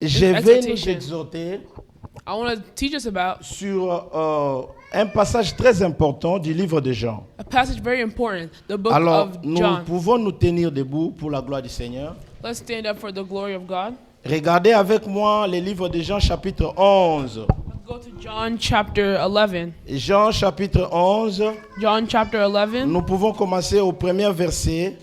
Je vais nous expectation. exhorter I want to teach us about sur un passage très important du livre de Jean. a passage very important, the book Alors, of nous John. pouvons nous tenir debout pour la gloire du Seigneur. Let's stand up for the glory of God. Regardez avec moi le livre de Jean chapitre 11. Let's go to John chapter 11. Jean chapitre 11, John chapter 11. nous pouvons commencer au premier verset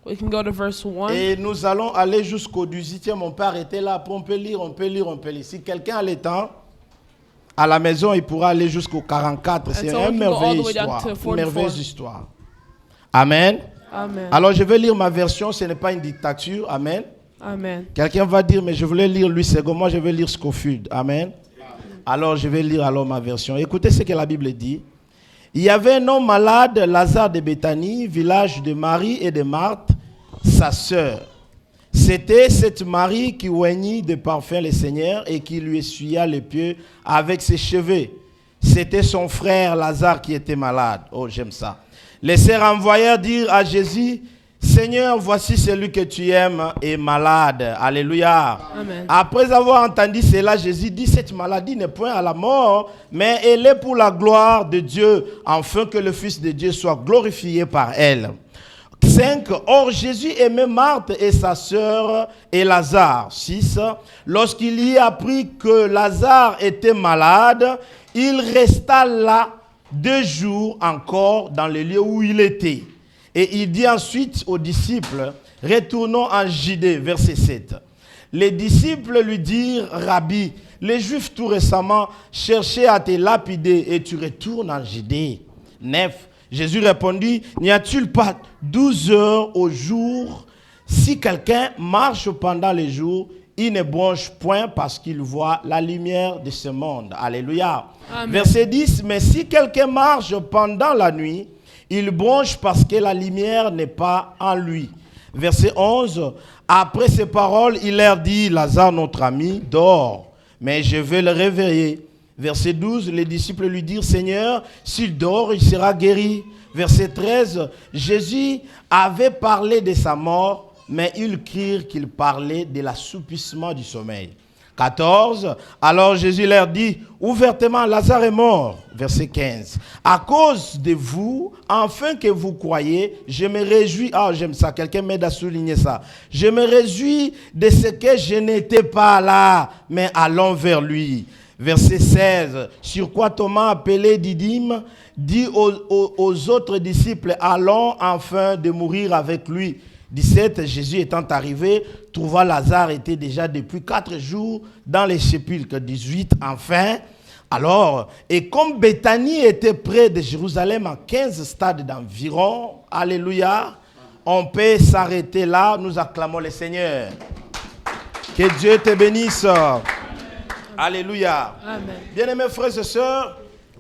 We can go to verse 1. et nous allons aller jusqu'au 18e. On peut arrêter là, après on peut lire, on peut lire, on peut lire. Si quelqu'un a le temps, à la maison, il pourra aller jusqu'au 44. C'est so we une can go all the merveilleuse way down histoire. to Une 44. merveilleuse histoire. Amen. Amen. Alors je vais lire ma version, ce n'est pas une dictature. Amen. Amen. Quelqu'un va dire, mais je voulais lire Louis II, moi je vais lire Scofield. Amen. Alors je vais lire alors ma version. Écoutez ce que la Bible dit. Il y avait un homme malade, Lazare de Béthanie, village de Marie et de Marthe, sa sœur. C'était cette Marie qui oignit de parfum le Seigneur et qui lui essuya les pieds avec ses cheveux. C'était son frère Lazare qui était malade. Oh, j'aime ça. Les sœurs envoyèrent dire à Jésus, Seigneur, voici celui que tu aimes est malade. Alléluia. Amen. Après avoir entendu cela, Jésus dit, cette maladie n'est point à la mort, mais elle est pour la gloire de Dieu, afin que le Fils de Dieu soit glorifié par elle. 5. Or Jésus aimait Marthe et sa sœur et Lazare. 6. Lorsqu'il y apprit que Lazare était malade, il resta là 2 jours encore dans le lieu où il était. Et il dit ensuite aux disciples, retournons en Judée, verset 7. Les disciples lui dirent, Rabbi, les Juifs tout récemment cherchaient à te lapider et tu retournes en Judée. 9. Jésus répondit, n'y a-t-il pas 12 heures au jour? Si quelqu'un marche pendant les jours, il ne bronche point parce qu'il voit la lumière de ce monde. Alléluia. Amen. Verset 10, mais si quelqu'un marche pendant la nuit, il bronche parce que la lumière n'est pas en lui. Verset 11, après ces paroles, il leur dit, Lazare, notre ami, dort, mais je vais le réveiller. Verset 12, les disciples lui dirent, Seigneur, s'il dort, il sera guéri. Verset 13, Jésus avait parlé de sa mort, mais ils crurent qu'il parlait de l'assoupissement du sommeil. 14, alors Jésus leur dit, ouvertement, Lazare est mort. Verset 15, à cause de vous, afin que vous croyez, je me réjouis, j'aime ça, quelqu'un m'aide à souligner ça, je me réjouis de ce que je n'étais pas là, mais allons vers lui. Verset 16, sur quoi Thomas, appelé Didyme, dit aux autres disciples, allons enfin de mourir avec lui. 17, Jésus étant arrivé, trouva Lazare était déjà depuis 4 jours dans les sépulcres. 18, enfin, alors, et comme Béthanie était près de Jérusalem à 15 stades d'environ, alléluia, on peut s'arrêter là, nous acclamons le Seigneur. Que Dieu te bénisse. Alléluia. Amen. Bien-aimés frères et sœurs,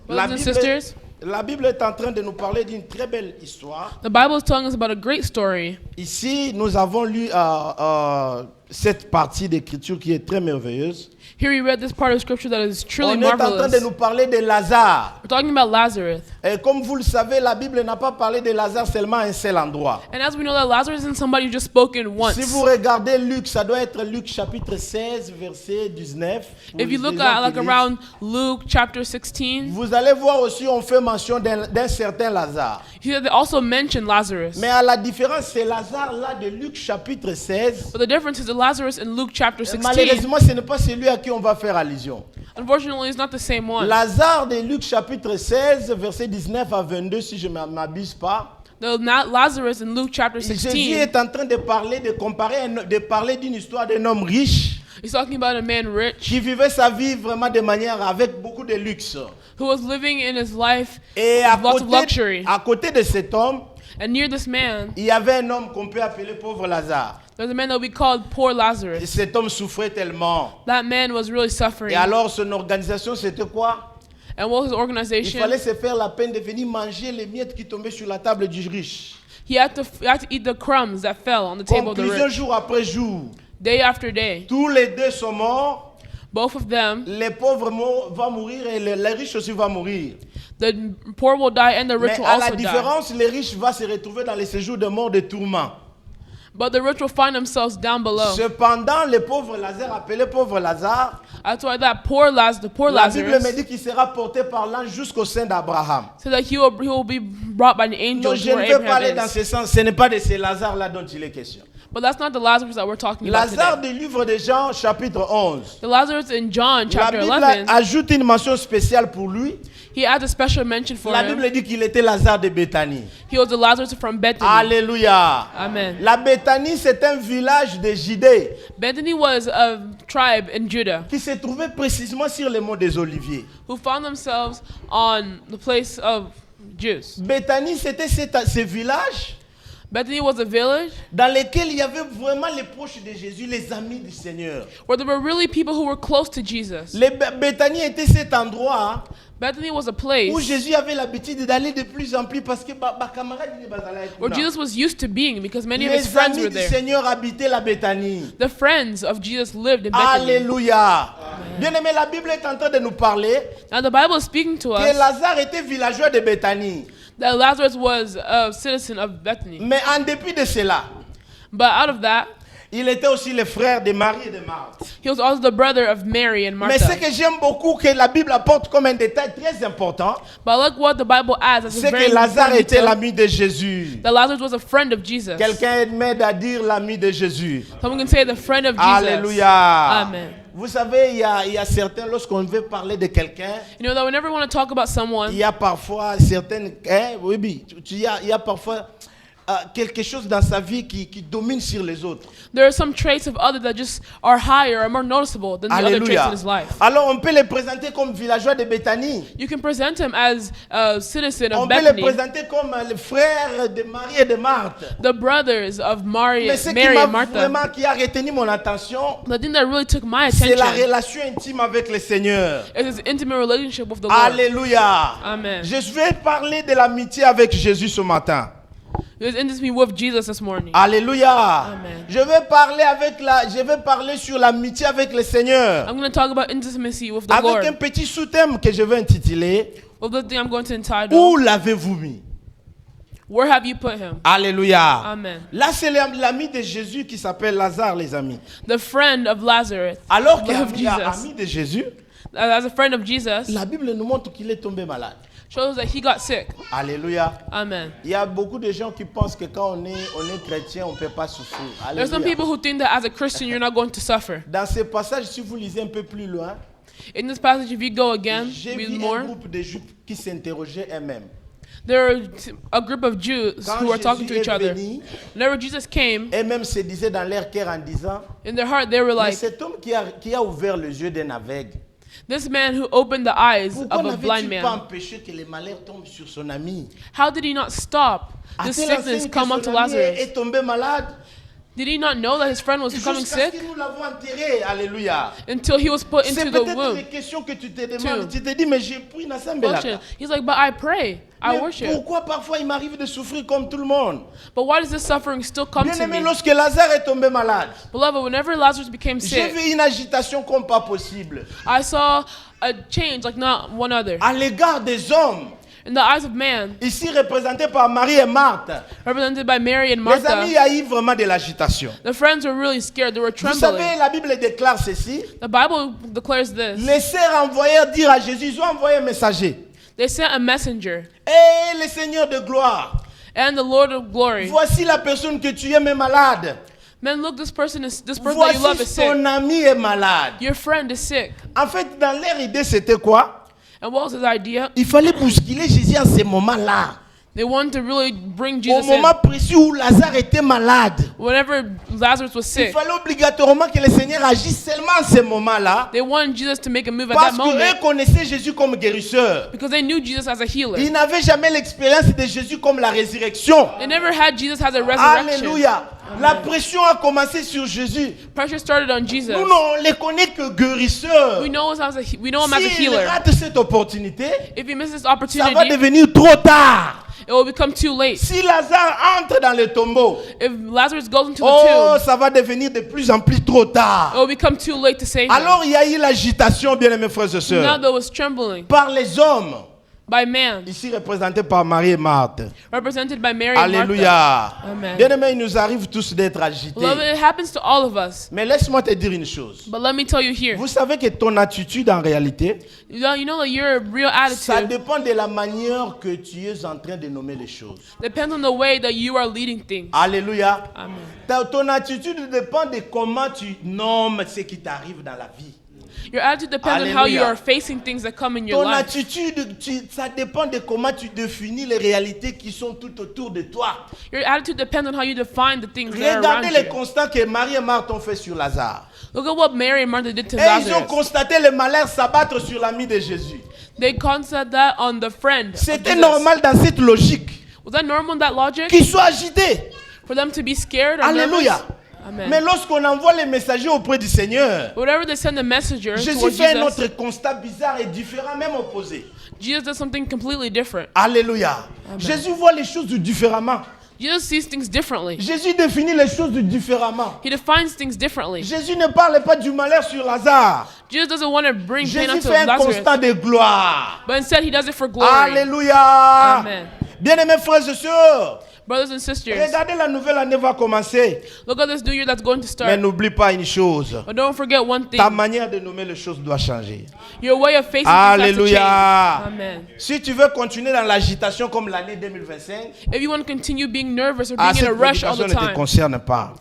Brothers and sisters, la Bible est en train de nous parler d'une très belle histoire. the Bible is telling us about a great story. Ici, nous avons lu cette partie d'écriture qui est très merveilleuse. Here we read this part of scripture that is truly On est en train de marvelous. nous parler de Lazare. We're talking about Lazarus. Et comme vous le savez, la Bible n'a pas parlé de Lazare seulement à un seul endroit. And as we know that Lazarus isn't somebody who just spoken once. Si vous regardez Luc, ça doit être Luc chapitre 16, verset 19. If you Vous- look les gens at qui like lisent, around Luke chapter 16, vous allez voir aussi, on fait mention d'un certain Lazare. here they also mention Lazarus. Mais à la différence, c'est Lazare là de Luc chapitre 16. But the difference is that Lazarus in Luke chapter 16, Malheureusement, ce n'est pas celui à qui on va faire allusion. unfortunately, is not the same one. Lazare de Luc chapitre 16, verset 19 à 22, si je ne m'abuse pas. Not Lazarus in Luke chapter Jésus 16, est en train de parler, de parler d'une histoire d'un homme riche he's talking about a man rich qui vivait sa vie vraiment de manière avec beaucoup de luxe. who was living in his life Et with lots of luxury. à côté de cet homme, And near this man, il y avait un homme qu'on peut appeler pauvre Lazare. there's a man that we called Poor Et Lazarus. cet homme souffrait tellement. That man was really suffering. Et alors, son organisation, c'était quoi? And what was his Il organization? fallait se faire la peine de venir manger les miettes qui tombaient sur la table du riche. He had to eat the crumbs that fell on the table Comme of the plusieurs rich. jours après jour. Day after day. Tous les deux sont morts. Both of them, Les pauvres vont mourir et les riches aussi vont mourir. the poor will die and the rich Mais will à la also die. différence, les riches vont se retrouver dans les séjours de mort de tourment. But the rich will find themselves down below. Cependant, le pauvre Lazare, appelé pauvre Lazare, That's why that the poor la Bible me Lazarus, dit qu'il sera porté par l'ange jusqu'au sein d'Abraham. so that he will be brought by the Donc angels je where ne veux pas aller Abraham dans is. ce sens. Ce n'est pas de ces Lazare-là dont il est question. But that's not the Lazarus that we're talking about Lazare today. du livre de Jean, chapitre 11. The Lazarus in John La chapter Bible 11, ajoute une mention spéciale pour lui. he adds a special mention for La him. Bible dit qu'il était Lazare de Béthanie. He was the Lazarus from Bethany. Alléluia. Amen. La Béthanie, c'est un village de Judée Bethany was a tribe in Judah qui se trouvait précisément sur le mont des Oliviers. who found themselves on the place of Jews. Béthanie, c'était ce village Bethany was a village dans lequel il y avait vraiment les proches de Jésus, les amis du Seigneur. where there were really people who were close to Jesus. Béthanie était cet endroit Bethany was a où place Jésus avait l'habitude d'aller de plus en plus parce que ma camarade il est basala avec where moi. Jesus was used to being because many of his Les friends amis were du there. Seigneur habitaient la Béthanie. The friends of Jesus lived in Bethany. Alléluia. Bien-aimé, la Bible est en train de nous parler Now the Bible is speaking to que us Lazare était villageois de Béthanie. that Lazarus was a citizen of Bethany. Mais en dépit de cela, But out of that, il était aussi le frère de Marie et de Marthe. he was also the brother of Mary and Mais ce Martha. que j'aime beaucoup que la Bible apporte comme un détail très important, But look what the Bible adds as a c'est very que Lazare important était detail, l'ami de Jésus. that Lazarus was a friend of Jesus. Quelqu'un m'aide à dire l'ami de Jésus. Someone can say the friend of Jesus. Alléluia. Amen. Vous savez, il y a certains, lorsqu'on veut parler de quelqu'un, You know that whenever we want to talk about il someone, y a parfois certaines, oui, il y a parfois quelque chose dans sa vie qui domine sur les autres. there are some traits of others that just are higher or more noticeable than the other traits Alléluia. in his life. Alors on peut les présenter comme villageois de Béthanie. You can present him as a citizen On of peut les Bethany, présenter comme les frères de Marie et de Marthe. the brothers of Mary Mais ce qui Mary m'a and Martha. vraiment qui a retenu mon attention, The thing that really took my c'est la attention relation intime avec le Seigneur. is his intimate relationship with the Lord. Alléluia. Amen. Je vais parler de l'amitié avec Jésus ce matin. He was intimate with Jesus this morning. Alléluia. Amen. Je vais parler sur l'amitié avec le Seigneur. I'm going to talk about intimacy with the Avec Lord. un petit sous-thème que je vais intituler Well, the thing I'm going to entitle, Où l'avez-vous mis? Where have you put him? Alléluia. Amen. Là, c'est l'ami de Jésus qui s'appelle Lazare, les amis. The friend of Lazarus. Alors qu'il Of y a Jesus. ami de Jésus, As a friend of Jesus, la Bible nous montre qu'il est tombé malade. shows that he got sick. Alléluia. Amen. Il y a beaucoup de gens qui pensent que quand on est chrétien, on ne peut pas souffrir. There's some Alléluia. people who think that as a Christian you're not going to suffer. Dans ce passage, si vous lisez un peu plus loin, In this passage, if you go again, j'ai read vu un more, groupe de Juifs qui s'interrogeaient eux-mêmes. there are a group of Jews Quand who are talking to Jésus each est other. venu, Whenever Jesus came, eux-mêmes se disaient dans leur cœur en disant, in their heart they were mais like, cet homme qui a ouvert les yeux d'un aveugle, this man who opened the eyes pourquoi of a blind n'avait-il pas man, empêché que les malheurs tombent sur son ami? how did he not stop the A-t-il sickness enseigné que come son onto ami Lazarus? est tombé malade? Did he not know that his friend was becoming Jusqu'à ce sick que nous l'avons enterré. Alléluia. until he was put C'est into the peut-être womb? les questions que tu te demandes. Two. Tu te dis, mais j'ai pris une assemblée là. Question. He's like, but I pray, I Mais worship. pourquoi parfois il m'arrive de souffrir comme tout le monde? But why does this suffering still come Bien to aimé, me? lorsque Lazare est tombé malade, Beloved, whenever Lazarus became j'ai sick, vu une agitation comme pas possible I saw a change like not one other. à l'égard des hommes, In the eyes of man, ici représentés par Marie et Marthe. represented by Mary and Les Martha, amis, il y a eu vraiment de l'agitation. the friends were really scared. They were Vous savez, trembling. la Bible déclare ceci. The Bible declares this. Les sœurs envoyèrent dire à Jésus, ils ont envoyé un messager. They sent a messenger, Hé, le Seigneur de gloire, and the Lord of glory. voici la personne que tu aimes est malade. Man, look, this person that you love Voici is sick. ton ami est malade. Your friend is sick. En fait, dans leur idée, c'était quoi? And what was his idea? Il fallait bousculer Jésus en ce moment-là. They wanted to really bring Au Jesus moment in. précis où Lazare était malade. Whenever Lazarus was Il sick, fallait obligatoirement que le Seigneur agisse seulement en ce moment-là. they wanted Jesus to make a move at Parce that moment qu'eux connaissaient Jésus comme guérisseur. because they knew Jesus as a healer. Ils n'avaient jamais l'expérience de Jésus comme la résurrection. They never had Jesus as a resurrection. Alléluia. La pression a commencé sur Jésus. Pressure started on Jesus. Nous, non, on ne les connaît que guérisseur. We know him as a S'il healer. rate cette opportunité, If he misses this ça va opportunity, devenir trop tard. it will become too late. Si Lazare entre dans le tombeau, If Lazarus goes into the oh, tomb, ça va devenir de plus en plus trop it tard. will become too late to save him. Alors il y a eu l'agitation, bien aimés frères et Now sœurs, there was trembling par les hommes. by man, Ici représenté par Marie et Marthe. represented by Mary and Alléluia. Martha. Amen. Bien-aimés, il nous arrive tous d'être agités. Beloved, it happens to all of us. Mais laisse-moi te dire une chose. But let me tell you here, Vous savez que ton attitude en réalité, you know that your real ça attitude dépend de la manière que tu es en train de nommer les choses. depends on the way that you are leading things. Alléluia. Amen. Ton attitude dépend de comment tu nommes ce qui t'arrive dans la vie. Your attitude depends on how you Alléluia. are facing things that come in your Ton life. attitude, ça dépend de comment tu définis les réalités qui sont tout autour de toi. Your attitude depends on how you define the things that are Regardez around les you. constats que Marie et Marthe ont fait sur Lazare. Look at what Mary and Martha did to Et ils ont Lazarus. constaté le malheur s'abattre sur l'ami de Jésus. They constated that on the friend of C'était Jesus. normal dans cette logique Was that normal in that logic? qu'ils soient agités. For them to be scared or Alléluia. nervous? Amen. Mais lorsqu'on envoie les messagers auprès du Seigneur, Whatever they send the messenger Jésus towards fait un Jesus, autre constat bizarre et différent, même opposé. Jesus does something completely different. Alléluia. Jésus voit les choses différemment. Jesus sees things differently. Jésus définit les choses différemment. He defines things differently. Jésus ne parle pas du malheur sur Lazare. Jesus doesn't want to bring pain Jésus onto fait un Lazarus, constat de gloire. but instead he does it for glory. Alléluia. Amen. Bien-aimés frères et sœurs, Brothers and sisters, regardez, la nouvelle année va commencer. look at this new year that's going to Mais start. n'oublie pas une chose. But don't forget one thing. Ta manière de nommer les choses doit changer. Your way of facing things has to Alléluia. change. Amen. Si tu veux continuer dans l'agitation comme l'année 2025, If you want to continue being nervous or being in cette a rush all prédication the ne te time, concerne pas.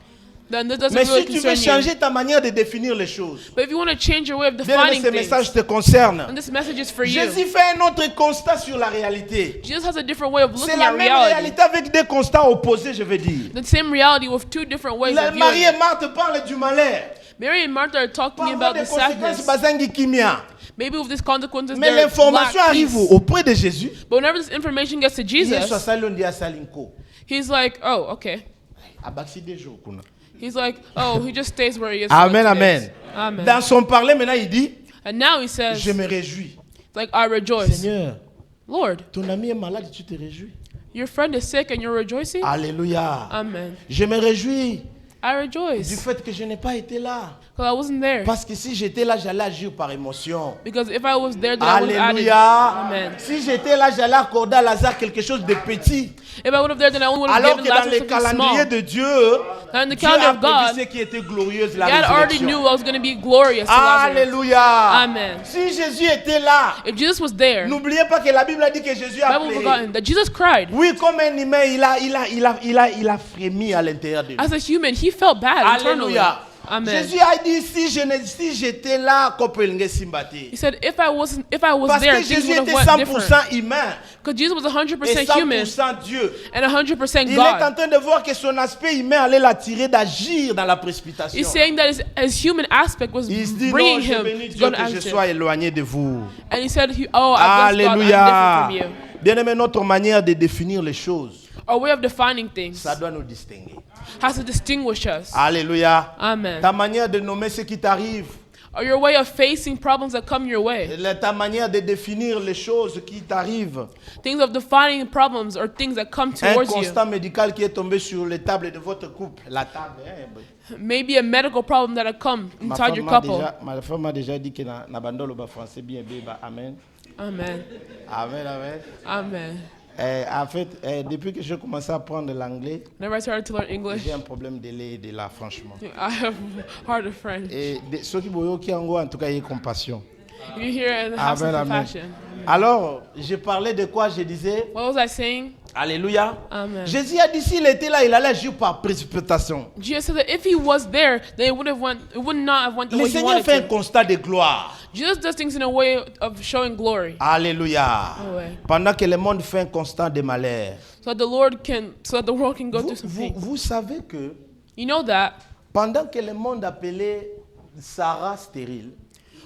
then that doesn't Mais really si tu veux concern you. changer ta manière de définir les choses, But if you want to change your way of bien-aimé, defining ce things, message te concerne. and this message is for you. Jésus fait un autre constat sur la réalité. Jesus has a different way of C'est looking la at même reality. réalité avec des constats opposés, je veux dire. The same reality with two different ways of Marie viewing et it. Marthe parlent du malheur. Mary and Martha are talking Parfois about des the conséquences sadness. basangi kimia. Maybe with these consequences, Mais there l'information lack arrive peace. auprès de Jésus. But whenever this information gets to Yesu Jesus, asali on dit asali nko. he's like, oh, okay. Abaksi des jours kuna. He's like, oh, he just stays where he is. Amen, for what he amen. is. Amen. Dans son parler maintenant, il dit, And now he says, je me réjouis. like, I rejoice. Seigneur, Lord, ton ami est malade, tu te réjouis. your friend is sick and you're rejoicing? Alléluia. Amen. Je me réjouis I du rejoice fait que je n'ai pas été là. because I wasn't there. Parce que si j'étais là, j'allais agir par émotion. Because if I was there, then I would have added. Alléluia. Amen. Si j'étais là, j'allais accorder à Lazare quelque chose de petit. If I would have there, then I only would have Alors given que dans Lazarus le something calendrier small. de Dieu, Now in the Dieu calendar a of prévu God, ce qui était glorieuse, la God already knew résurrection. what was going to be glorious to Lazarus. Alléluia. Amen. Si Jésus était là, If Jesus was there, the n'oubliez pas que la Bible a dit que Jésus a Bible pleuré. forgotten that Jesus cried. Oui, comme un humain, il a frémi à l'intérieur de lui. As a human, he felt bad internally. Alléluia. Amen. Jésus a dit si j'étais là, He said, if I was parce there, que things Jésus would have était went different. 100% humain Because Jesus was et 100% human 100% Dieu. and 100% Il est en God. train de voir que son aspect humain allait l'attirer d'agir dans la précipitation. He's saying that his human aspect was Il se dit non, bringing je him bénis to Dieu go to que je action. sois éloigné de vous. And he said, oh, I bless God, I'm Alléluia. different from you. Bien-aimé, notre manière de définir les choses, Our way of defining things ça doit nous distinguer. has to distinguish us. Alléluia. Amen. Ta manière de nommer ce qui t'arrive, Or your way of facing problems that come your way. ta manière de définir les choses qui t'arrivent. Things of defining problems or things that come Un towards you. constat médical qui est tombé sur les tables de votre couple. La table. Maybe a medical problem that had come inside your couple. Ma femme m'a déjà dit que na bandolo ba français bien bébé. Amen. Amen. Amen, amen. Amen. En fait, depuis que j'ai commencé à apprendre l'anglais, Whenever I started to learn English, j'ai un problème de lait de là, franchement. I have harder friends. Et ceux qui boyent qui en tout cas, ayez compassion. You hear and have some Amen, amen. compassion. Alors, je parlais de quoi? Je disais, What was I saying? Alléluia. Amen. Jésus a dit s'il était là, il allait agir par précipitation. Jesus said that if he was there, then it would not have went the Le way he Seigneur wanted fait un to. constat de gloire. Jesus does things in a way of showing glory. Alléluia. Ouais. Pendant que le monde fait un constat de malheur. So that the world can go through something. Vous savez que You know that pendant que le monde appelait Sarah stérile,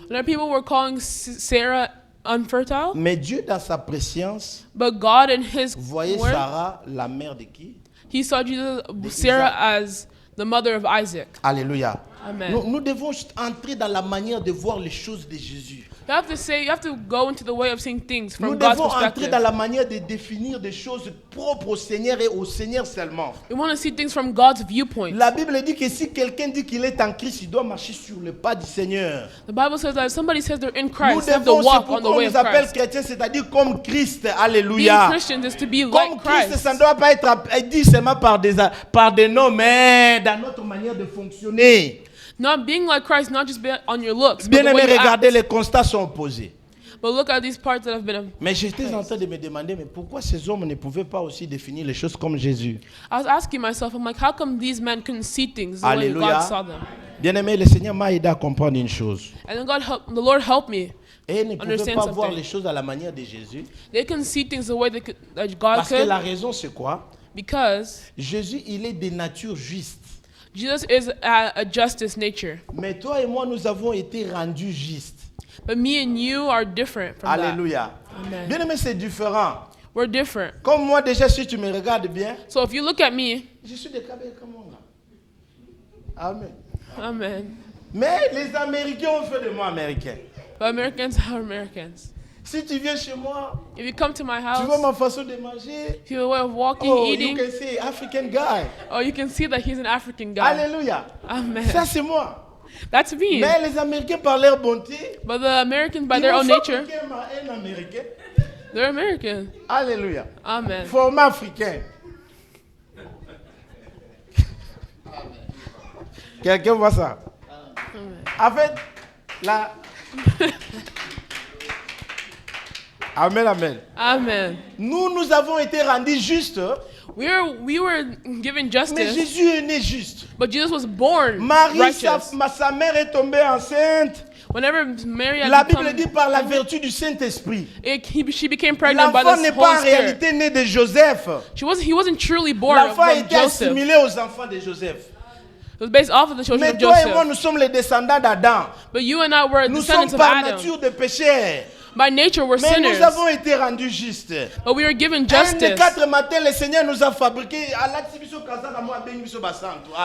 there are people were calling Sarah unfertile, mais Dieu dans sa préscience but God in his voyait word, Sarah la mère de qui? he saw Sarah as the mother of Isaac. Alléluia. Amen. Nous devons entrer dans la manière de voir les choses de Jésus. You have to go into the way of seeing things Nous from God's devons entrer perspective. dans la manière de définir des choses propres au Seigneur et au Seigneur seulement. We want to see things from God's viewpoint. La Bible dit que si quelqu'un dit qu'il est en Christ, il doit marcher sur le pas du Seigneur. The Bible says that if somebody says they're in Nous Christ, they have to devons, c'est walk on the pourquoi on way nous of appelle Christ. chrétiens, c'est-à-dire comme Christ. Being Alléluia. Christian is to be Comme like Christ, Christ. ça ne doit pas être dit seulement par des noms, mais dans notre manière de fonctionner. Not being like Christ, not just on your looks, but Bien the aimé, way you regardez, act. les constats sont opposés. But look at these parts that have been. Mais j'étais en train de me demander, mais pourquoi ces hommes ne pouvaient pas aussi définir les choses comme Jésus? I was asking myself, I'm like, how come these men couldn't see things the way Alléluia. God saw them? Bien aimé, le Seigneur m'a aidé à comprendre une chose. And then the Lord helped me. Et ils ne pouvaient Understand pas something. voir les choses à la manière de Jésus. They couldn't see things the way that God Parce que could, la raison, c'est quoi? because Jésus, il est de nature juste. Jesus is a justice nature. Mais toi et moi, nous avons été rendus justes. But me and you are different from Alléluia. that. Amen. Bien aimé, c'est différent. We're different. Comme moi, déjà, si tu me regardes bien, So if you look at me, je suis de Kabé comme moi. Amen. amen. Mais les Américains ont fait de moi américain. But Americans are Americans. Si tu viens chez moi, If you come to my tu vois house, ma façon de manger. if you have a way of walking, Oh, you eating, can say African guy. oh, you can see that he's an African guy. Alléluia. Amen. Ça, c'est moi. That's me. Mais les Américains, par leur bonté, But the Americans, by ils their m'ont own nature, fabriqué un Américain. they're American. Alléluia. Amen. Format africain. Quelqu'un voit ça? En fait, la... Amen, amen. Amen. Nous avons été rendus justes, We were given mais justice, Jésus est né juste. but Jesus was born Marie, sa righteous. mère est tombée enceinte. Whenever Mary La had Bible become, dit par la vertu du Saint-Esprit. she became pregnant by L'enfant the n'est pas en Holy Spirit. réalité né de Joseph. He wasn't truly born L'enfant a from été Joseph. It assimilé aux enfants de Joseph. was based off of the children Mais of toi et moi, Joseph. nous sommes les descendants d'Adam. But you and I were Nous sommes descendants of par Adam. nature des pécheurs. By nature, we're Mais sinners. nous avons été rendus justes. But we were given Un des justice. 4 matins, le Seigneur nous a fabriqué.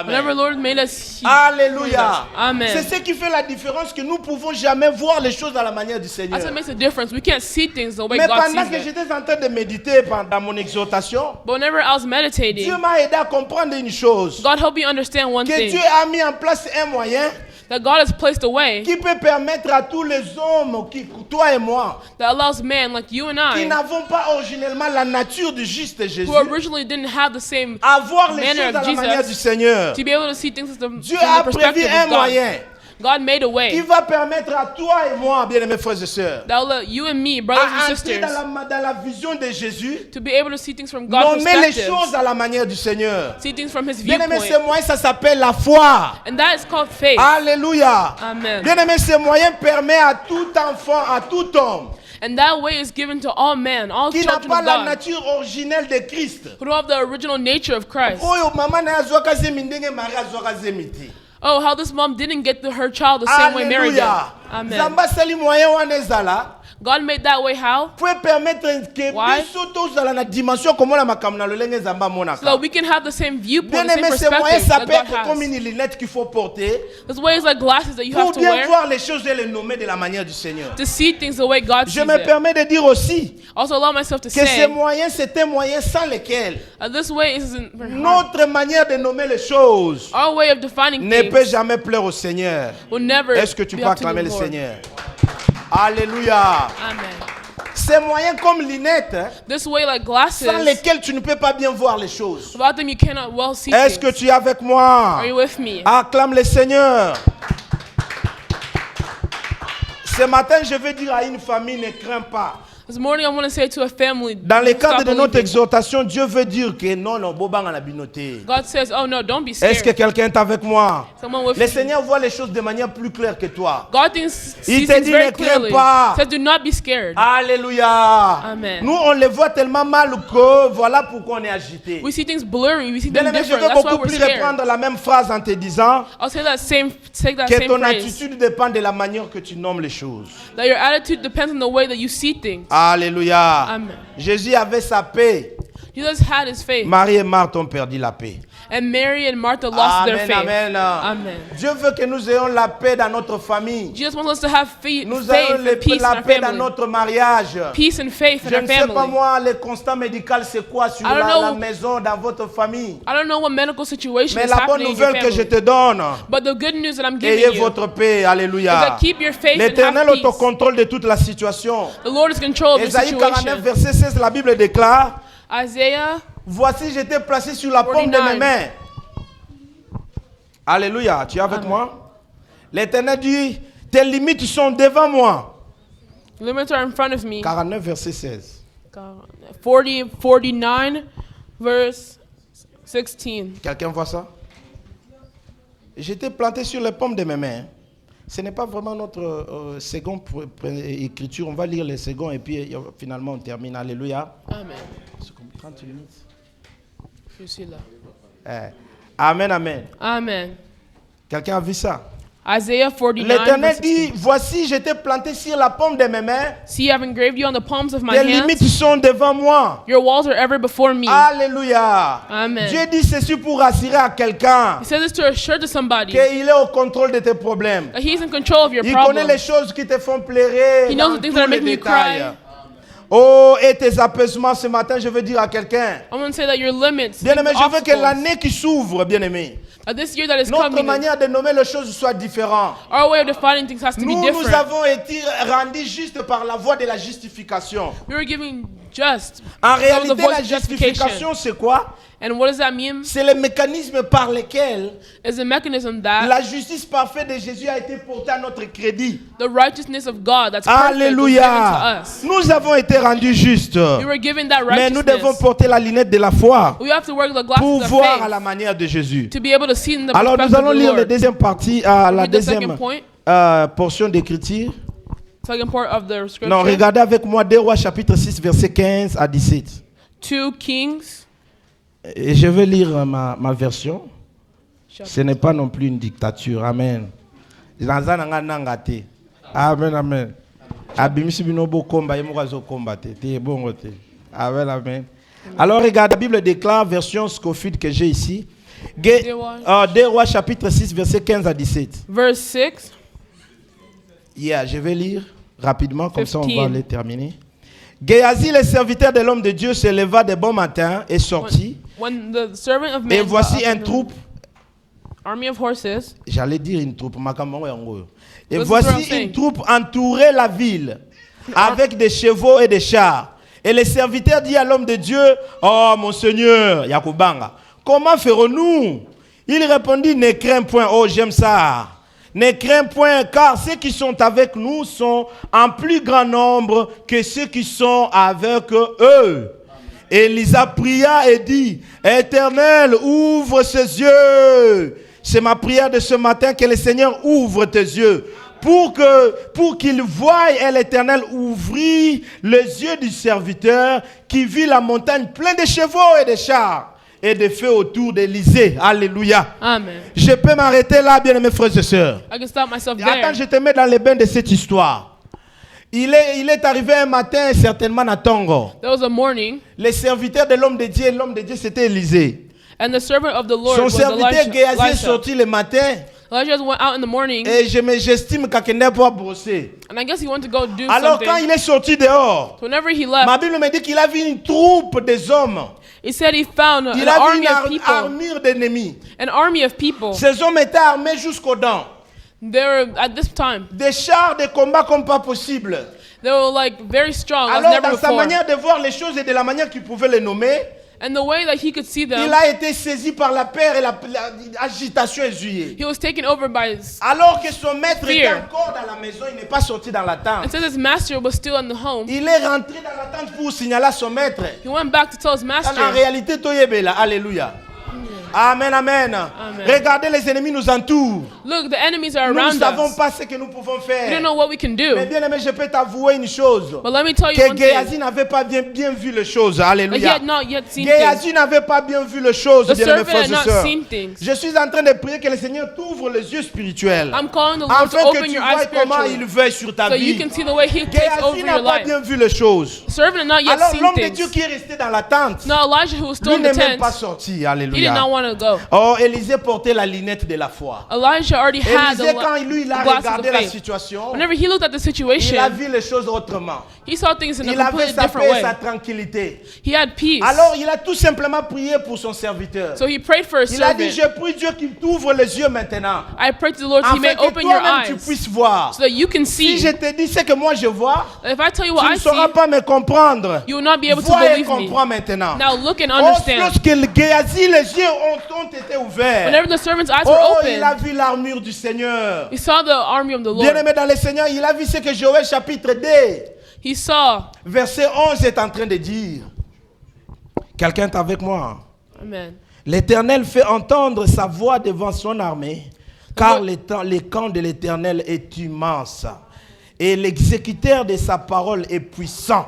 Whenever Amen. Lord made us, Alléluia. Amen. C'est ce qui fait la différence, que nous ne pouvons jamais voir les choses à la manière du Seigneur. That's what makes a difference. We can't see things the way Mais God pendant sees que it. j'étais en train de méditer dans mon exhortation, But whenever I was meditating, Dieu m'a aidé à comprendre une chose. God helped me understand one Que thing. Dieu a mis en place un moyen That God has placed a way qui peut permettre à tous les hommes, toi et moi, that allows man like you and qui I, n'avons pas originellement la nature du juste Jésus, who originally didn't have the same à voir les manner choses à of la manière du Jesus, Seigneur. to be able to see things Dieu from a the prévu perspective un of God. moyen God made a qui way va permettre à toi et moi, bien-aimés frères et sœurs, that will let you and me, brothers à and entrer sisters, dans la vision de Jésus, to be able to see things from God's nommer les perspective, choses à la manière du Seigneur. see things from His Bien-aimés, ce viewpoint. moyen, ça s'appelle la foi. And that is called faith. Alléluia. Amen. Bien-aimés, ce moyen permet à tout enfant, à tout homme, And that way is given to all men, all qui n'a children pas of la God, nature originelle de Christ. who don't have the original nature of Christ. Oyo mama na azwaka zemi ndenge Marie azwaka zemi te. Oh, how this mom didn't get her child the same way Mary did. Alléluia. Amen. Zamba sali moyen wana ezala God made that way how? pour permettre que Why? biso tozala na dimension komona makambo na lolenge Nzamba So monaka. that we can have the same viewpoint, Bien the same aimé, ce moyen perspective ça that peut God être comme has. une lunette qu'il faut porter This way is like glasses that you pour have to bien wear voir les choses et les nommer de la manière du Seigneur. to see things the way God Je sees me it. permets de dire aussi Also allow myself to que ce say moyen, c'est un moyen sans lequel this way isn't notre manière de nommer les choses our way of defining ne peut things jamais plaire au Seigneur. will never Est-ce que tu be peux up to acclamer the le Lord. Seigneur? Alléluia. Amen. Ces moyens comme lunettes This way like glasses, sans lesquels tu ne peux pas bien voir les choses. without them you cannot well see Est-ce que things. tu es avec moi? Are you with me? Acclame le Seigneur. Ce matin, je veux dire à une famille, ne crains pas. This morning I want to say to a family, Dans le stop cadre de notre believing. exhortation, Dieu veut dire que non, non, bobang la binoté. God says, oh no, don't be Est-ce que scared. quelqu'un est avec moi? Someone with Le me. Seigneur voit les choses de manière plus claire que toi. God sees te things dit, very ne crains clearly. pas. Says, do not be scared. Alléluia. Amen. Nous, on les voit tellement mal que voilà pourquoi on est agité. We see things blurry. We see Bien things aimé, je different. veux That's why beaucoup we're plus scared. reprendre la même phrase en te disant I'll say that same que ton phrase. attitude dépend de la manière que tu nommes les choses. That your attitude depends on the way that you see things. Alléluia. Amen. Jésus avait sa paix. Jesus had his faith. Marie et Marthe ont perdu la paix. And Mary and Martha lost their Amen, faith. amen. Amen. Dieu veut que nous ayons la paix dans notre famille. Jesus wants us to have Nous faith ayons and peace in la our paix dans family. notre mariage. Peace and faith in Je our ne sais pas family. moi, le constat médical c'est quoi sur I don't la know. maison, dans votre famille. I don't know what medical situation Mais is la bonne happening in your nouvelle que je family. te donne, But the good news that I'm giving ayez you votre paix, is alléluia. that keep your faith and L'Éternel have peace. autocontrôle de toute la situation. The Lord is in control of the Ésaïe 49, situation. verset 16, la Bible déclare, Isaiah, voici j'étais placé sur la paume de mes 49. mains. Alléluia, tu es avec Amen. moi? L'Éternel dit, tes limites sont devant moi. limits are in front of me. 49, verset 16. 49, verse 16. Quelqu'un voit ça? J'étais planté sur les paumes de mes mains. Ce n'est pas vraiment notre seconde écriture. On va lire les seconds et puis finalement on termine. Alléluia. Amen. 30 minutes. Je suis là. Amen, amen. Amen. Quelqu'un a vu ça? Isaiah 49, L'Éternel verse 16. dit, voici j'étais planté sur la paume de mes mains. See, I've engraved you on the palms of my Tes hands. limites sont devant moi. Your walls are ever before me. Alléluia. Amen. Dieu dit ceci pour rassurer à quelqu'un He says this to assure to somebody qu'il est au contrôle de tes problèmes. that he's in control of your Il connaît les problems. choses qui te font pleurer He knows dans the things tous that are les making you détails. cry. Oh, et tes apaisements ce matin, je veux dire à quelqu'un. I'm going to say that your limits, Bien-aimé, je veux que obstacles, l'année qui s'ouvre, bien-aimé, that this year that is notre coming, manière de nommer les choses soit différente. our way of defining things has to be Nous different. avons été rendus juste par la voie de la justification. We were giving just. En That was the réalité, voice la of justification. justification, c'est quoi? And what does that mean? C'est le mécanisme par lequel It's a mechanism that la justice parfaite de Jésus a été portée à notre crédit. the righteousness of God that's perfect was given Alléluia. to us. Nous avons été rendus justes. We were given that Mais nous devons righteousness. porter la lunette de la foi We have to wear the pour glasses of voir à la faith manière de Jésus. to be able to see in the Alors nous perspective allons of the lire la Lord. deuxième partie, la Read the deuxième second point, portion d'écriture. second part of the scripture. Non, regardez avec moi 2 Rois chapitre 6 verset 15 à 17. 2 Kings. Et je vais lire ma version. Ce n'est pas non plus une dictature. Amen. Amen, amen. Abimisi binobo komba yemokazo komba te. Te bongo te. Amen, amen. Alors regarde, la Bible déclare, version Scofield que j'ai ici. 2 Rois chapitre 6 verset 15 à 17. Verse 6. Yeah, je vais lire rapidement, comme ça on 15. va les terminer. Géasi, le serviteur de l'homme de Dieu, se leva de bon matin et sortit. When the servant of Et man voici got up un in the troupe. army of horses. J'allais dire une troupe. Makambo yango. Et This is what I'm voici saying. une troupe entourait la ville avec des chevaux et des chars. Et le serviteur dit à l'homme de Dieu, oh mon Seigneur, Yakubanga, comment ferons-nous? Il répondit, ne crains point, oh j'aime ça. Ne crains point, car ceux qui sont avec nous sont en plus grand nombre que ceux qui sont avec eux. Élisa pria et dit, Éternel, ouvre ses yeux. C'est ma prière de ce matin, que le Seigneur ouvre tes yeux. Pour qu'il voie, et l'Éternel ouvrit les yeux du serviteur qui vit la montagne pleine de chevaux et de chars et de feux autour d'Élysée. Alléluia. Amen. Je peux m'arrêter là, bien aimés frères et sœurs. I can stop myself Attends, there. je te mets dans les bains de cette histoire. Il est arrivé un matin, certainement à Tongo. There was a morning, Les serviteurs de l'homme de Dieu, c'était Élisée. and the servant of the Lord Son was serviteur Géasi est Elisha. sorti le matin Elijah went out in the morning, et j'estime qu'il n'a pas brossé. and I guess he went to go do Alors something. quand il est sorti dehors, So whenever he ma left, Bible me dit qu'il a vu une troupe des hommes. he said he found Il an a vu army une of people, armure d'ennemis. an army of people. Ces hommes étaient armés jusqu'aux dents. They were, at this time, Des chars de combat comme pas possible. they were like very strong as Alors never dans sa before. manière de voir les choses et de la manière qu'il pouvait les nommer, And the way that he could see them, il a été saisi par la peur et l'agitation exuyée. he was taken over by his, Alors que son maître était Fear. encore dans la maison, il n'est pas sorti dans la and tente. since his master was still in the home, Il est rentré dans la tente pour signaler à son maître. he went back to tell his En master. réalité, Toyebela, alléluia. Amen, amen. Amen. Regardez, les ennemis nous entourent. Look, the enemies are Nous ne around savons us. pas ce que nous pouvons We faire. don't know what we can Mais do. bien aimé, je peux t'avouer une chose. But let me tell you Que one thing. Géasi n'avait pas bien vu les choses. Like he Alléluia. had not yet seen things. Géasi n'avait pas bien vu les choses, The bien aimés servant frères had et not sœurs. seen things. Je suis en train de prier que le Seigneur t'ouvre les yeux spirituels. I'm calling the Lord to Afin que open tu your vois eyes comment il spiritually, veille sur ta so you vie. can see the way he takes over Géasi your n'a pas life. bien vu les choses. The servant had not yet Alors seen l'homme de Dieu things. qui est resté dans la tente, Now Elijah, who was still lui in the n'est même tent, pas sorti. he did Alléluia. not want wanted to go. Oh, Élisée portait la lunette de la foi. Elijah already had Élisée, quand lui, il a glasses of regardé la faith. situation, Whenever he looked at the il a situation, vu les choses autrement. he saw things in a Il avait completely sa different paix et sa way. tranquillité. He had peace. Alors, il a tout simplement prié pour son serviteur. So he prayed for his Il a dit, servant. je prie Dieu qu'il t'ouvre les yeux maintenant. I pray to the Lord he may Afin que open your toi-même tu eyes puisses voir. so that you can Si see. je te dis ce que moi je vois, If I tell you tu what ne I sauras see, pas me comprendre. you will not be able to Vois et believe me. comprends maintenant. Now look and Oh, understand. lorsque le Géasi, les yeux ont été ouverts. Whenever the servant's eyes were Oh, il a open, vu l'armure du Seigneur. he saw the army of the Lord. Bien-aimé dans le Seigneur, il a vu ce que Joël chapitre 2, He saw. verset 11 est en train de dire. Quelqu'un est avec moi? Amen. L'Éternel fait entendre sa voix devant son armée, car le camp de l'Éternel est immense, et l'exécuteur de sa parole est puissant.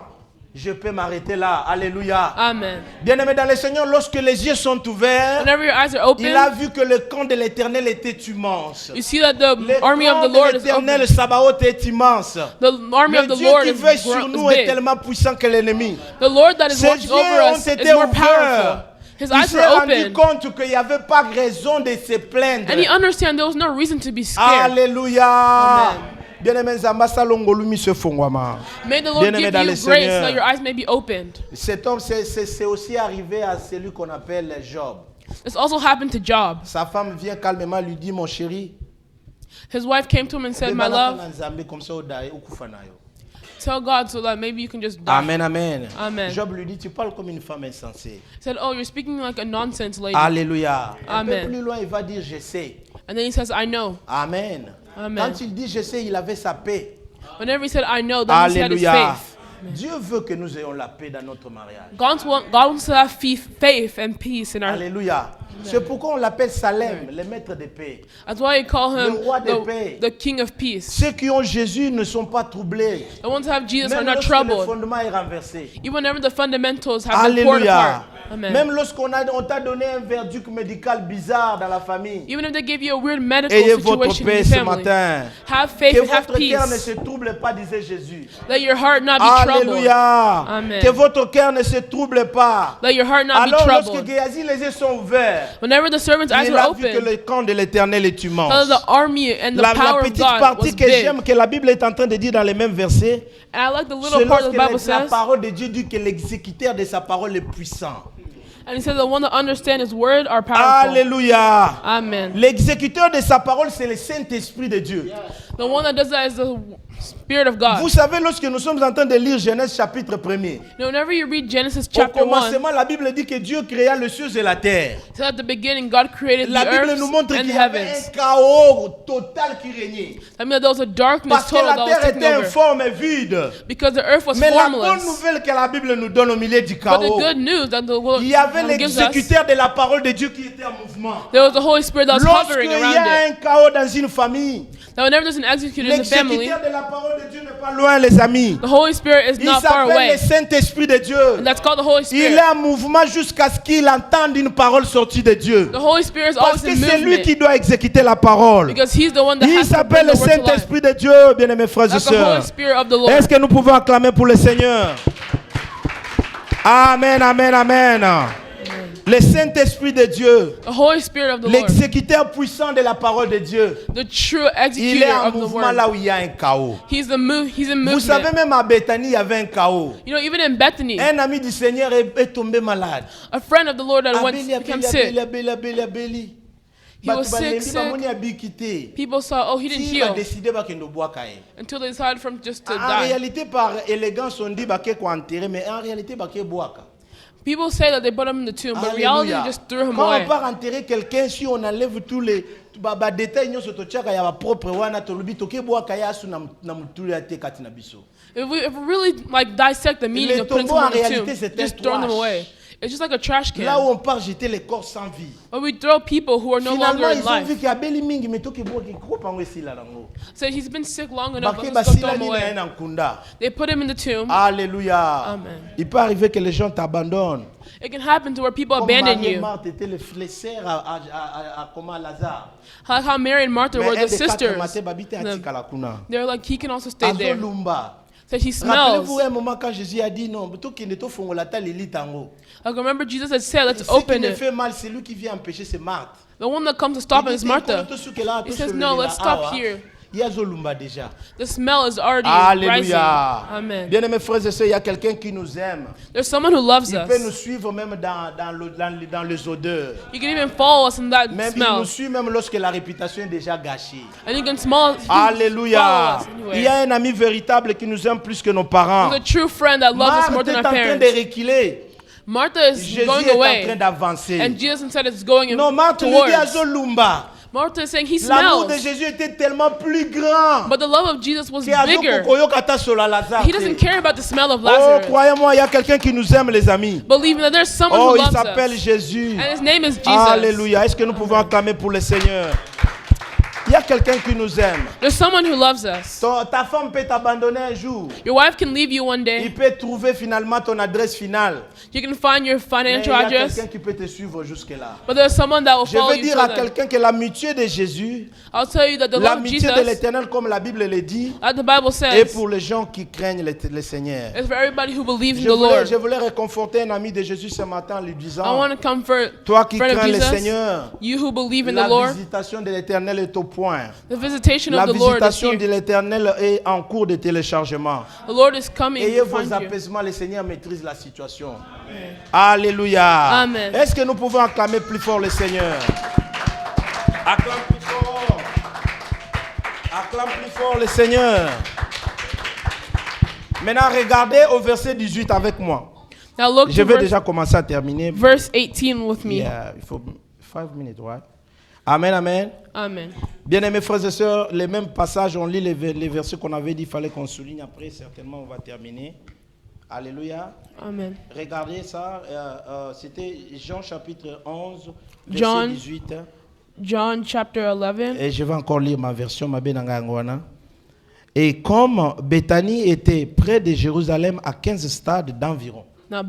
Je peux m'arrêter là. Alléluia. Amen. Bien-aimé dans le Seigneur, lorsque les yeux sont ouverts, Whenever your eyes are il a open, vu que le camp de l'Éternel était immense. you see that the Le army of camp the de Lord is l'Éternel, open. Sabaoth, est immense. The army Le of the Dieu Lord qui is veille sur nous est big. tellement puissant que l'ennemi. The Lord that is Ses watching yeux over ont us été is more ouverts. powerful. His Il eyes s'est were rendu open, compte qu'il n'y avait pas raison de se plaindre. and he understand there was no reason to be scared. Alléluia. Amen. Bien-aimé Zamba Salongolumi se fongwama. May the Lord Bien-aimé give dans you le grace so Seigneur. that your eyes may be opened. Cet homme, c'est aussi arrivé à celui qu'on appelle Job. This also happened to Job. Sa femme vient calmement lui dit, mon chéri, His wife came to him and said, my love, comme ça, ukufa nayo. tell God so that maybe you can just die. Amen, amen. Amen. Job lui dit, tu parles comme une femme insensée. He said, oh, you're speaking like a nonsense lady. Alléluia. Un peu Amen. plus loin, il va dire, je sais. And then he says, I know. Amen. Amen. Quand il dit, je sais, il avait sa paix. Whenever he said, I know, then he had his Alléluia. faith. Dieu veut que nous ayons la paix dans notre mariage. God wants to have faith and peace in our. Alléluia. C'est pourquoi on l'appelle Salem, le maître de paix. That's why he call him Le roi de paix. the King of Peace. Ceux qui ont Jésus ne sont pas troublés. The ones who have Jesus are Même not lorsque le troubled. fondement est renversé. Even whenever the fundamentals have been torn Alléluia. apart. Amen. Même lorsqu'on t'a donné un verdict médical bizarre dans la famille. Even if they give you a weird medical Ayez votre situation in paix your ce family, matin. have faith Que and have votre cœur ne peace. se trouble pas, disait Jésus. Let your heart not be troubled. Alléluia. Amen. Que votre cœur ne se trouble pas. Let your heart not be Alors lorsque troubled. Géasi, les yeux sont ouverts, Whenever the servant's eyes il were a vu que open, le camp de l'Éternel est immense. the army and the La power of petite God partie was que big. j'aime que la Bible est en train de dire dans les mêmes versets, And I like the c'est little part of lorsque the Bible la says, parole de Dieu dit que l'exécuteur de sa parole est puissant. and he says the one that understands his word are powerful. Alléluia. Amen. L'exécuteur de sa parole, c'est le Saint-Esprit de Dieu. The one that does that is the Spirit of God. Vous savez, lorsque nous sommes en train de lire Genèse chapitre 1er, Now, whenever you read Genesis au chapter 1, commencement, la Bible dit que Dieu créa les cieux et la terre. so at the beginning God created La the Bible nous montre earth qu'il and y avait heavens. un chaos total qui régnait. That means there was a darkness Parce que total la that was terre taken était over. informe et vide. Because the earth was Mais la bonne formless. nouvelle que la Bible nous donne au milieu du But the chaos, good news that the world il y avait gives us, l'exécuteur de la parole de Dieu qui était en mouvement. there was the Holy Spirit that was Lorsqu'il hovering y around a it. un chaos dans une famille, Now, whenever there's an executed in the family, l'exécuteur de la parole de Dieu n'est pas loin, les amis. the Holy Spirit is Il not far s'appelle away. le Saint-Esprit de Dieu. And that's called the Holy Il Spirit. est en mouvement jusqu'à ce qu'il entende une parole sortie de Dieu. The Holy Spirit is Parce always que in c'est lui movement. qui doit exécuter la parole. Because he's the one that Il has to bring s'appelle the le word to life. Saint-Esprit de Dieu, bien-aimés frères et That's the Holy sœurs. Spirit of the Lord. Est-ce que nous pouvons acclamer pour le Seigneur? Amen, amen, amen. Le Saint-Esprit de Dieu, The Holy Spirit of the Lord. l'exécuteur puissant de la parole de Dieu, The true il est executor en of the mouvement word. là où il y a un chaos. He's in Vous savez, movement. même à Bethanie, il y avait un chaos. You know, even in Bethany, Un ami du Seigneur est tombé malade. a friend of the Lord that went Abeli, became abeli, sick. abeli, abeli, abeli. He was Bato balembi sick. bamoni abikité. People saw, oh, he didn't Si il a heal décidé bakendo boaka ye. until they decided from just to En die. réalité, par élégance, on dit baké ko enterré, mais en réalité, baké boaka. People say that they put him in the tomb, but in reality, Alléluia. they just threw him Quand away. on part enterrer quelqu'un, si on enlève tous les détails, nyonso totiaka ya ba propre wana tolobi toke boaka ya asu na mutulu ya te kati na biso. If we really like dissect the meaning Les of putting tombeaux, en someone in the réalité, tomb, c'est un just throwing them trash. away. It's just like a trash Là où can. on part jeter les corps sans vie. But we throw people who are no Finalement, longer in ils ont vu life. qu'il y a beli mingi mais toke boaka ko pango esila nango. So he's been sick long enough, Baké let's go throw basila him ni na away. na nkunda. They put him in the tomb. Alléluia. Amen. Il peut arriver que les gens t'abandonnent. It can happen to where people Comme abandon Marie et you. Marthe étaient les sœurs à comment Lazare. Like how Mary and Martha Mais were un the des quatre sisters. matés babite atikala kuna. They're like, he can also stay there. Azolumba. So he Rappelez-vous smells. un moment quand Jésus a dit non, tout qui ne te font la taille, il tango. Like remember Jesus had said, let's Ce qui open me it. fait mal, c'est lui qui vient empêcher, c'est Marthe. The one that comes to stop Il him is dit, Martha. He He says, no, let's stop here. Il y a Zolumba déjà. The smell is already rising. Alléluia. Amen. Bien-aimés frères et sœurs, il y a quelqu'un qui nous aime. There's someone who loves Il peut nous us. suivre même dans les odeurs. You can even follow us in that Même, il nous smell. suit même lorsque la réputation est déjà gâchée. And you can smell. Alléluia. Follow us Il y a anywhere. un ami véritable qui nous aime plus que nos parents. There's a true friend that loves us more Marthe est than en our train de parents. reculer. Martha is Jésus going est en away. train d'avancer. And Jesus instead is going Non, Marthe lui towards. dit à Zolumba. Martha is saying he L'amour de smells. Jésus était tellement plus grand. But the love of Jesus was Que Azo bigger. Kokoyo Kata Sola Lazare. He doesn't care about the smell of Oh, Lazarus. croyez-moi, il y a quelqu'un qui nous aime, les amis. Believe me that there's someone Oh, who il loves s'appelle us. Jésus. And his name is Jesus. Alléluia. Est-ce que nous pouvons acclamer pour le Seigneur? Il y a quelqu'un qui nous aime. There's someone who loves us. Ta femme peut t'abandonner un jour. Your wife can leave you one Il day. peut trouver finalement ton adresse finale. You can find your Mais il y financial a address. quelqu'un qui peut te suivre jusque-là. But there's someone that will Je follow veux you dire to à them. quelqu'un que l'amitié de Jésus, I'll tell you that the love of l'amitié de Jesus, l'Éternel, comme la Bible le dit, as the Bible est says, pour les gens qui craignent le Seigneur. is for everybody who believes in Je the Lord. voulais réconforter un ami de Jésus ce matin en lui I disant, want to comfort toi qui friend of crains le Jesus, Seigneur, you who believe in the la Lord. visitation de l'Éternel est au point. The visitation La of the Lord is visitation here. de l'Éternel est en cours de téléchargement. The Lord is coming Ayez to vos find you. apaisements, le Seigneur maîtrise la situation. Alléluia. Amen. Est-ce que nous pouvons acclamer plus fort le Seigneur? Acclame plus fort. Acclame plus fort le Seigneur. Maintenant, regardez au verset 18 avec moi. Now look Je to vais déjà commencer à terminer. verse 18 with me. Yeah, il faut 5 minutes, right? Amen, amen. Amen. Bien-aimés frères et sœurs, les mêmes passages, on lit les versets qu'on avait dit, il fallait qu'on souligne après, certainement on va terminer. Alléluia. Amen. Regardez ça, c'était Jean chapitre 11, verset John. 18. John chapter 11. Et je vais encore lire ma version, ma benangangwana. Et comme Bethanie était près de Jérusalem à 15 stades d'environ. Now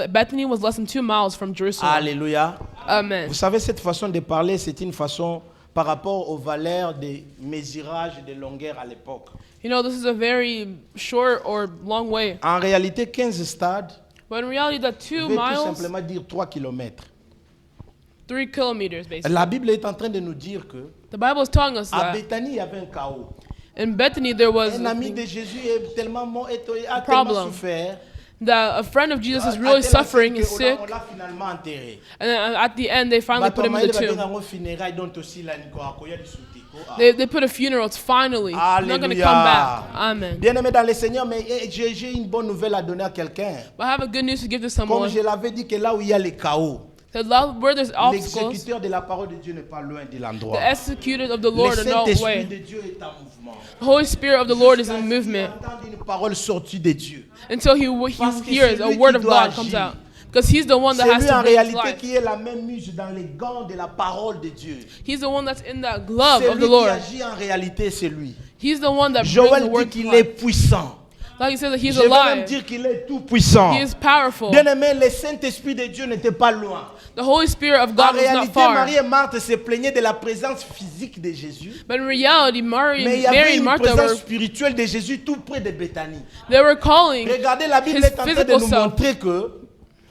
Bethany was less than 2 miles from Jerusalem. Alléluia. Amen. Vous savez, cette façon de parler, c'est une façon par rapport aux valeurs des mesurages de longueur à l'époque. You know, this is a very short or long way. En réalité, 15 stades But in reality, that 2 veut tout miles, simplement dire 3 kilomètres. 3 kilometers basically. La Bible est en train de nous dire que The Bible is telling us à that Bethanie, il y avait un chaos. in Bethany there was Un ami de Jésus est tellement mort, a tellement Problem. souffert. that a friend of Jesus is à really tel suffering, point is qu'on sick, on l'a finalement enterré. and then at the end they finally put him in the tomb. Funérailles dont aussi la Nicoacoya du Soutiko. They put a funeral. It's finally not going to come back. Amen. Bien-aimé dans le Seigneur, mais j'ai une bonne nouvelle à donner à quelqu'un. But I have a good news to give to Comme someone. je l'avais dit, que là où il y a le chaos, That where there's obstacles, l'exécuteur de la parole de Dieu n'est pas loin de the l'endroit. executors of the Le Lord are not Saint-Esprit away. de Dieu est en mouvement. The Holy Spirit of the Lord is Jusqu'à in ce qu'il movement entende une parole sortie de Dieu. until he Parce que hears c'est a lui word qui of doit God comes agir. out. Because he's the one that C'est has lui en to bring réalité life. qui est la même muse dans les gants de la parole de Dieu. He's the one that's in that glove C'est of lui the qui Lord. agit en réalité, c'est lui. He's the one that brings the Joël dit word to qu'il est life. puissant. Like he says that he's Je vais même alive. dire qu'il est tout puissant. He is powerful. Bien-aimé, le Saint-Esprit de Dieu n'était pas loin. The Holy Spirit of En God was not réalité, far. Marie et Marthe se plaignaient de la présence physique de Jésus. But in reality, Mais il y Mary avait and une Martha présence were, spirituelle de Jésus tout près de Béthanie. they were calling Regardez, la Bible his est en train de physical nous self. montrer que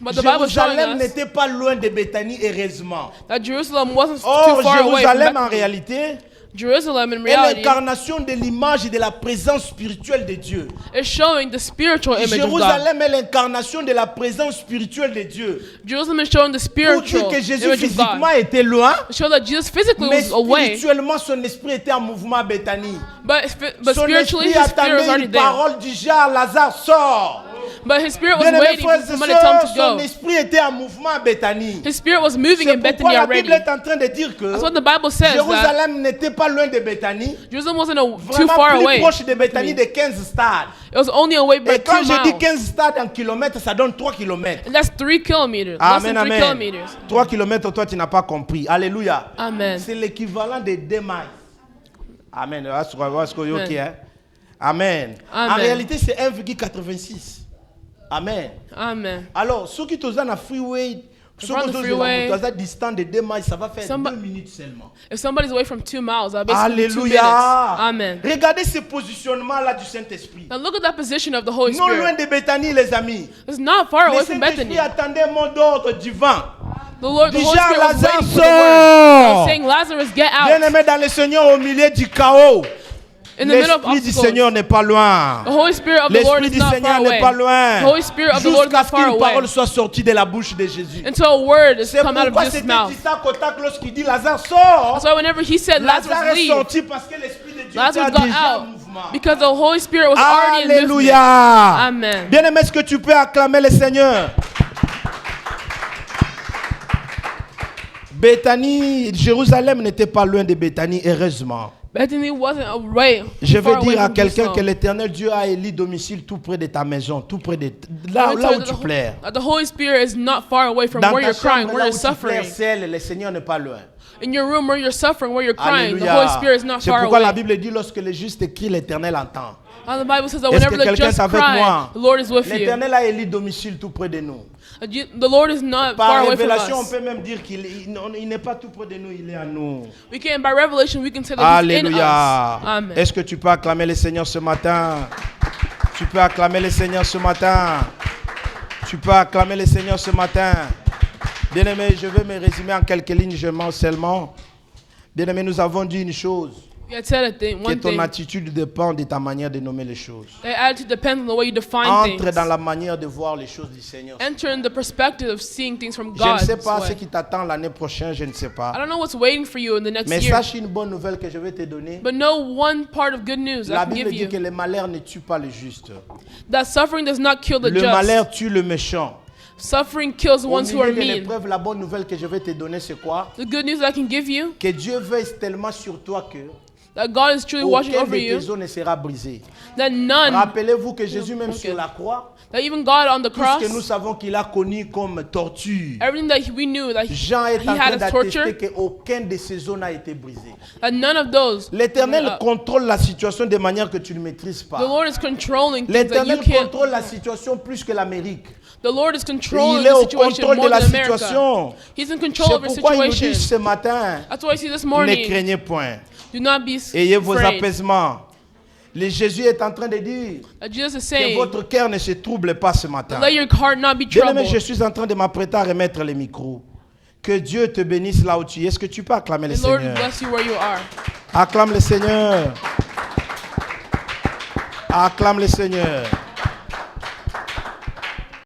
But the Bible is showing Jérusalem us n'était pas loin de Béthanie, heureusement. that Jerusalem wasn't too Or, far away from Jérusalem, en Bethany. réalité, Jerusalem, in est reality, l'incarnation de l'image et de la présence spirituelle de Dieu. is showing the spiritual image of God. Jérusalem est l'incarnation de la présence spirituelle de Dieu. Jerusalem is showing the Pour dire spiritual que Jésus image of physiquement God. était loin, To show that Jesus physically mais was away, spirituellement son esprit était en mouvement à Béthanie. but Son spiritually esprit his spirit was attendait already une there. parole du genre, Lazare sort. But his spirit was Bien-aimés waiting for frères et somebody to tell him sœurs, to son go. esprit était en mouvement à Béthanie. His spirit was moving C'est in Bethany pourquoi la already. Bible est en train de dire que That's what the Bible says, that Jérusalem n'était pas loin de Béthanie. Jerusalem wasn't too Vraiment far plus away. proche de Béthanie de 15 stades. It was only away by Et quand 2 je dis miles. 15 stades en kilomètres, ça donne 3 kilomètres. And that's 3 kilometers. Less Amen, than 3 amen. kilometers. 3 kilomètres, toi, tu n'as pas compris. Alléluia. Amen. C'est l'équivalent de 2 miles. Amen. Amen. Amen. En Amen. réalité, c'est 1,86. Amen. Amen. Alors, ceux qui sont dans la freeway, if we're on the freeway, distant de 2 miles, ça va faire Somebody- 2 minutes seulement. if somebody's away from 2 miles, that'll basically be 2 minutes. Alléluia. Amen. Regardez ce positionnement-là du Saint-Esprit. Now look at that position of the Holy Non loin Spirit. de Béthanie, les amis. It's not far Le away from Bethany. Saint-Esprit attendait un mot d'ordre divin. The Holy Déjà, Spirit was Lazare waiting for the word. I was saying, sort. Lazarus, get out. Bien-aimé dans le Seigneur, au milieu du chaos, In the middle of l'Esprit du obstacles, Seigneur n'est pas loin. the Holy Spirit of the Lord L'Esprit is du not Seigneur far n'est away. pas loin. The Holy Spirit of the Lord is Jusqu'à not ce far qu'une away. parole soit sortie de la bouche de Jésus. Until a word is C'est come out of pourquoi Jesus' c'était mouth. du tac au tac lorsqu'il dit Lazare sort. That's why whenever he said Lazare Lazarus est leave, sorti parce que l'Esprit de Dieu était Lazarus got déjà en out mouvement. because the Holy Spirit was already in movement. Alléluia. Amen. Bien-aimé, est-ce que tu peux acclamer le Seigneur? Béthanie, Jérusalem n'était pas loin de Béthanie, heureusement. Bethany wasn't away. Je far vais away dire à from quelqu'un Jerusalem. que l'Éternel Dieu a élu domicile tout près de ta maison, tout près de Let là me tell où you tu that pleures. that the Holy Spirit is not far away from Dans where ta you're crying, chambre, where là you're où tu pleures suffering. seul, le Seigneur n'est pas loin. In your room where you're suffering, where you're crying, the Alléluia. Holy Spirit is not C'est far pourquoi la away. Bible dit lorsque le juste crie, l'Éternel entend. And the Bible says that Est-ce whenever que the quelqu'un just est avec cry, moi? the Lord is with you. L'Éternel a élu domicile tout près de nous. The Lord is not Par far away from révélation, on us. peut même dire qu'il il n'est pas tout près de nous, il est à nous. We can, by revelation, we can say that He's in us. Alléluia. Amen. Est-ce que tu peux acclamer le Seigneur ce matin? Tu peux acclamer le Seigneur ce matin. Tu peux acclamer le Seigneur ce matin. Bien-aimé, je vais me résumer en quelques lignes seulement. Bien-aimé, nous avons dit une chose, We had said a thing, que one ton thing. attitude dépend de ta manière de nommer les choses. Their attitude depends on the way you define Entre things. dans la manière de voir les choses du Seigneur. Enter in the perspective of seeing things from Je ne God's sais pas ce way. qui t'attend l'année prochaine, je ne sais I pas. don't know what's waiting for you in the next Mais year. sache une bonne nouvelle que je vais te donner. But know one part of good news La I can Bible give dit que you. le malheur ne tue pas le juste. That suffering does not kill the Le just. malheur tue le méchant. Suffering kills the Au ones who are milieu de mean. l'épreuve, la bonne nouvelle que je vais te donner, c'est quoi? The good news I can give you, Que Dieu veille tellement sur toi que that God is truly watching aucun over de tes you, os ne sera brisé. that none, Rappelez-vous que Jésus, même Okay. sur la croix, that even God on the tout ce que nous cross, savons qu'il a connu comme torture, everything that we knew, that Jean est he en train had as torture, d'attester qu'aucun de ces os n'a été brisé. that none of those. L'Éternel contrôle la situation de manière que tu ne maîtrises The pas. Lord is controlling things that you L'Éternel can't. contrôle la situation plus que l'Amérique. The Lord is controlling Il est the au situation contrôle de more la than America. situation. He's in control C'est of your pourquoi il nous dit situation. ce matin, That's why I see this ne morning. craignez point. Do not be Ayez vos afraid. apaisements. Le Jésus est en train de dire That Jesus is que saying, votre cœur ne se trouble pas ce matin. let your heart not be Bien-aimé, troubled. je suis en train de m'apprêter à remettre les micros. Que Dieu te bénisse là où tu es. Est-ce que tu peux acclamer le The Lord Seigneur? bless you where you are. Acclame le Seigneur. Acclame le Seigneur.